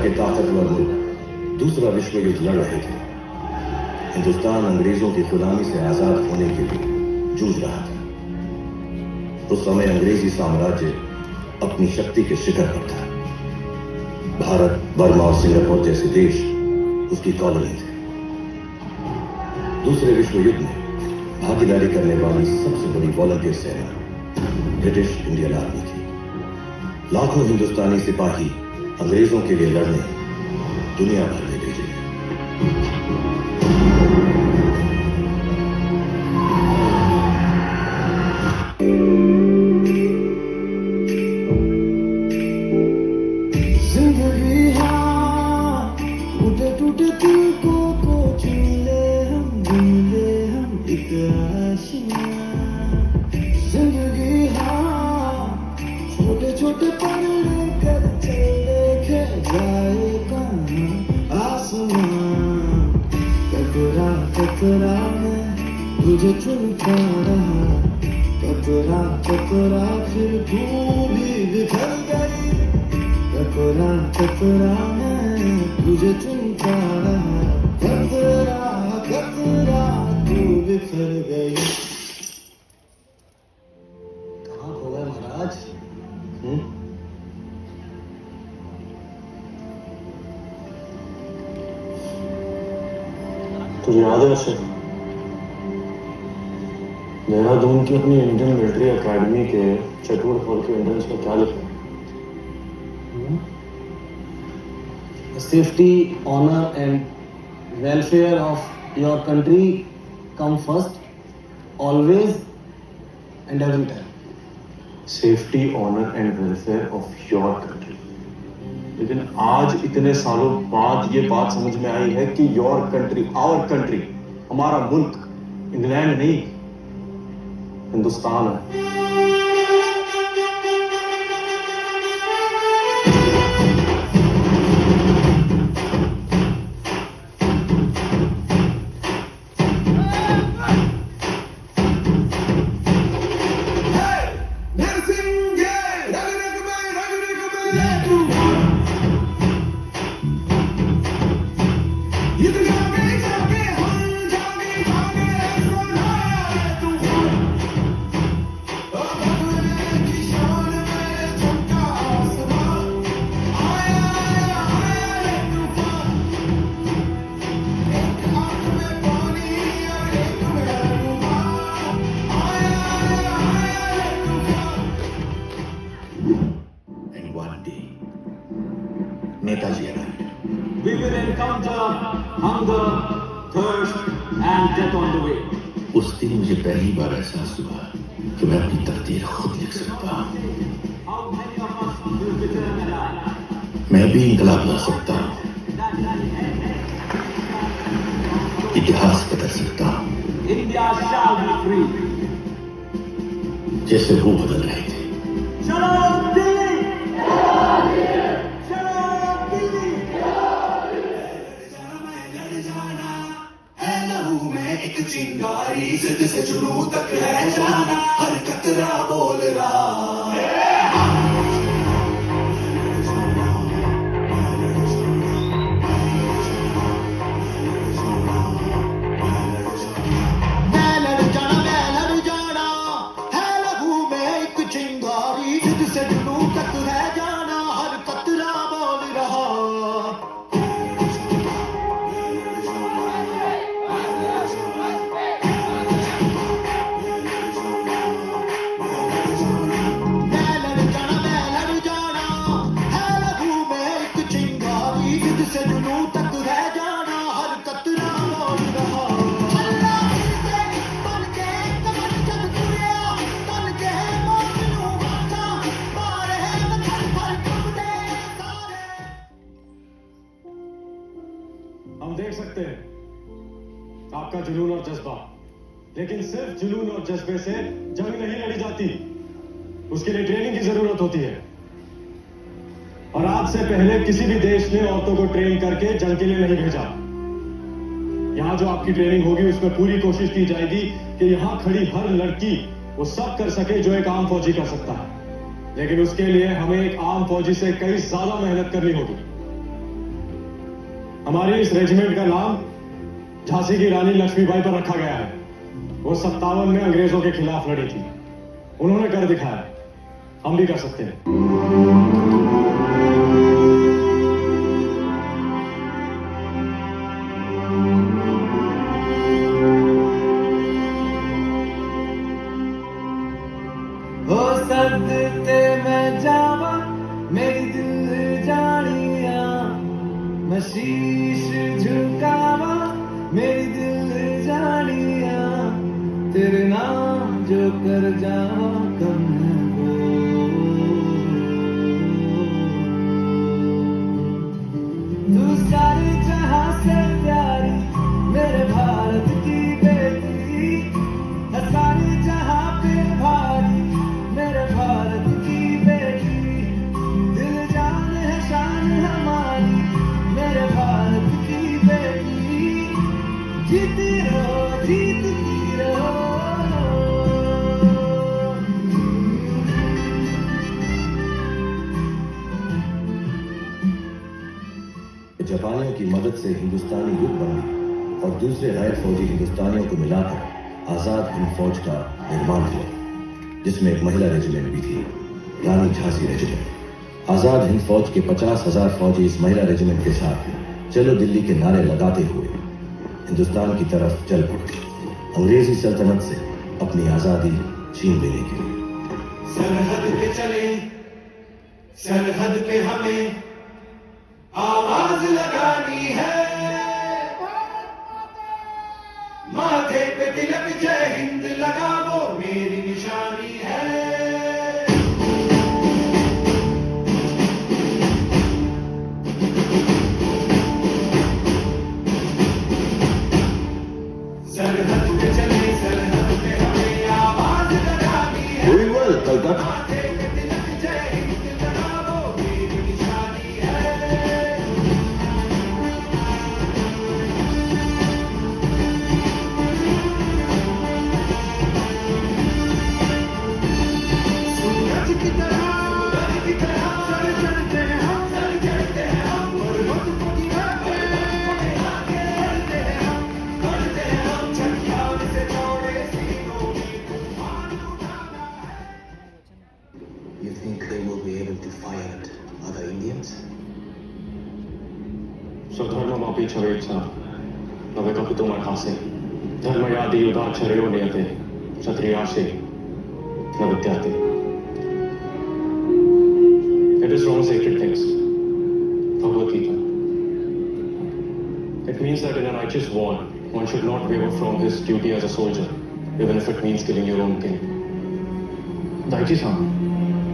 के ताकतवर मुल्क दूसरा विश्व युद्ध लड़ रहे थे। हिंदुस्तान अंग्रेजों की गुलामी से आजाद होने के लिए जूझ रहा था। उस समय अंग्रेजी साम्राज्य अपनी शक्ति के शिखर पर था। भारत, बर्मा और सिंगापुर जैसे देश उसकी कॉलोनी थे। दूसरे विश्व युद्ध में भागीदारी करने वाली सबसे बड़ी वॉलंटियर सेना ब्रिटिश इंडियन आर्मी थी। लाखों हिंदुस्तानी सिपाही अंग्रेजों के लिए लड़ने दुनिया भर में भेजे गए। जिंदगी हाँ टूटे टूटे तुमको को झूले हम एक आशियाँ। जिंदगी हाँ छोटे छोटे पल लेकर चल देखे जाए कहाँ आसमां। कतरा कतरा में तुझे चुनता रहा, कतरा कतरा फिर तू भी बिखर गई। कतरा कतरा में तुझे चुनता रहा, कतरा कतरा तू बिखर गई। कहाँ खो गए महाराज? तुझे याद है अशोक, देहरादून की अपनी इंडियन मिलिट्री एकेडमी के चतुर्थ हॉल के एंट्रेंस में क्या लिखा है? Safety, honor and welfare of your country come first, always and every time. Safety, honour and welfare of your country. लेकिन आज इतने सालों बाद ये बात समझ में आई है कि योर कंट्री, आवर कंट्री, हमारा मुल्क इंग्लैंड नहीं, हिंदुस्तान है। Netaji arrived. We will encounter hunger, thirst and death on the way. उस दिन मुझे पहली बार एहसास हुआ कि मैं अपनी तकदीर खुद लिख सकता हूँ। How many of us will return alive? मैं भी इंकलाब ला सकता हूँ, इतिहास बदल सकता हूँ, India shall be free. जैसे वो बदल रहे थे। चलो दिल्ली! एक चिंगारी जिद से जुनून तक है जाना, हर कतरा बोल रहा। मैं लड़ जाना है लहू में एक चिंगारी जिद से जुनून तक है जाना, हर कतरा बोल रहा। से जुनून तक रह जाना, हर कतरा बोल रहा। अल्लाह से बन के कमर जब तुरिया, बन के मौत नू माथा मारे मथन पर टूटे सारे। हम देख सकते हैं आपका जुनून और जज्बा, लेकिन सिर्फ जुनून और जज्बे से जंग नहीं लड़ी जाती, उसके लिए ट्रेनिंग की जरूरत होती है। और आज से पहले किसी भी देश ने औरतों को ट्रेन करके जंग के लिए नहीं भेजा। यहां जो आपकी ट्रेनिंग होगी उसमें पूरी कोशिश की जाएगी कि यहां खड़ी हर लड़की वो सब कर सके जो एक आम फौजी कर सकता है। लेकिन उसके लिए हमें एक आम फौजी से कई ज्यादा मेहनत करनी होगी। हमारी इस रेजिमेंट का नाम झांसी की रानी लक्ष्मीबाई पर रखा गया है। वो 57 में अंग्रेजों के खिलाफ लड़ी थी, उन्होंने कर दिखाया, हम भी कर सकते हैं। हो सदते मैं जावा मेरी दिल जानिया, मैं शीश झुकावा मेरी दिल जानिया, तेरे नाम जो कर जावा कम है वो। तू सारे जहां से प्यारी मेरे भारत की बेटी है, सारे जहां पे भारी मेरे भारत की बेटी, दिल जान है शान हमारी मेरे भारत की बेटी, जीती रहो जीतती रहो। जापानियों की मदद से हिंदुस्तानी युद्ध बंदी और दूसरे गैर फौजी हिंदुस्तानियों को मिलाकर आजाद हिंद फौज का निर्माण हुआ, जिसमें एक महिला रेजिमेंट भी थी, रानी झांसी रेजिमेंट। आजाद हिंद फौज के 50,000 फौजी इस महिला रेजिमेंट के साथ चलो दिल्ली के नारे लगाते हुए हिंदुस्तान की तरफ चल पड़े, अंग्रेजी सल्तनत से अपनी आजादी छीन लेने के लिए। सरहद पे चले, सरहद पे हमें आवाज लगानी है, माथे पे तिलक जय हिंद लगा वो मेरी निशानी है। सरहद पे चले, सरहद पे हमें आवाज लगानी है, Doing well, Calcutta. माथे पे तिलक जय हिंद लगा वो मेरी निशानी है। सूरज की तरह सर चढ़ते हैं हम, सर चढ़ते हैं हम, पर्वत को गिराते हैं, आगे बढ़ते हैं हम, बढ़ते हैं हम, चट्टान से चौड़े सीनों में तूफान उठाना है। You think they will be able to fire at other Indians? स्वधर्ममपि छवेच्छा न विकपितो मर्हासे, धर्मयादि युधाक्षरयो नियते, क्षत्रियासे न विद्याते। It is from a sacred text, Bhagavad Gita. It means that in a righteous war, one should not waver from his duty as a soldier, even if it means killing your own king. Daichi-san,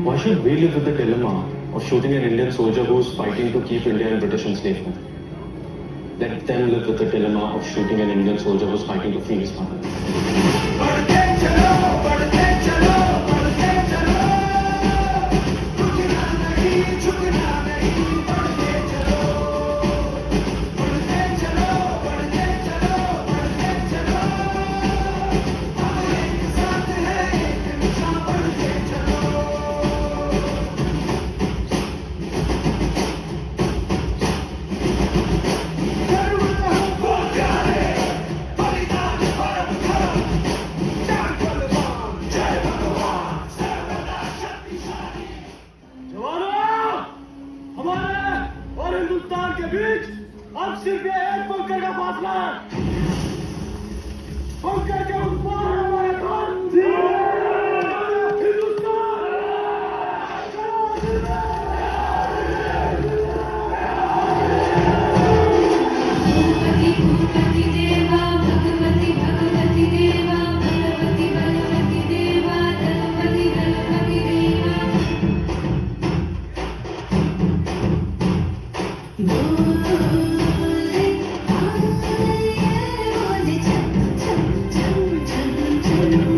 why should we live with the dilemma of shooting an Indian soldier who is fighting to keep India in British enslavement? Let them live with the dilemma of shooting an Indian soldier who is fighting to free his mother. बढ़ते चलो, बढ़ते चलो, बढ़ते चलो, रुकना नहीं, झुकना नहीं, बढ़ते चलो, बढ़ते चलो, बढ़ते चलो, बढ़ते चलो, हम एक साथ हैं, एक निशान, बढ़ते चलो। जरूरत हमको प्यारे, बलिदान परम धर्म, जय बलवान, जय भगवान, सर्वदा शक्तिशाली। जवानों, हमारे और हिंदुस्तान के बीच अब सिर्फ ये एक बंकर का फासला है। बंकर के उस पार है हमारा घर, हिंदुस्तान। भगवती भूपति देवा भगवती भगवती देवा बलवती बलवती देवा दलपति दलपति देवा। बोले बोले छम छम छम छम छम, बोले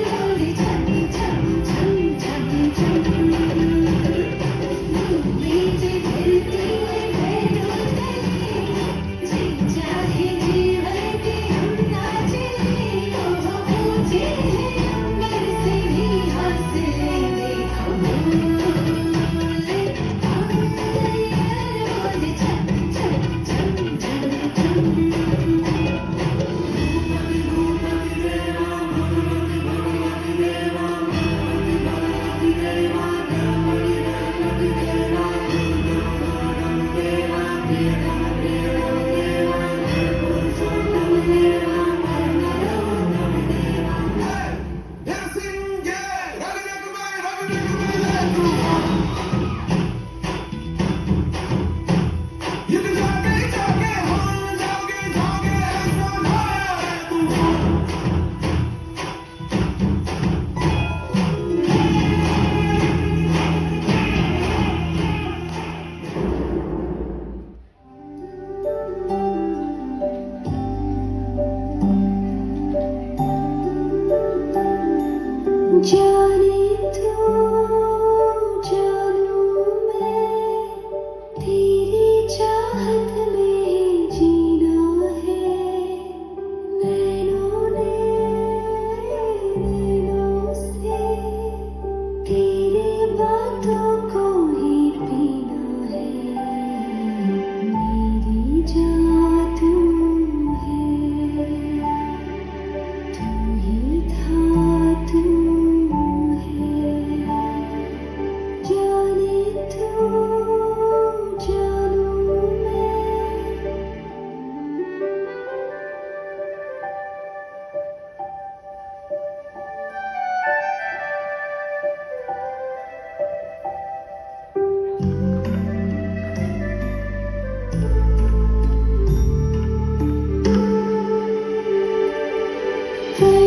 बोले छम छम छम छम छम। pray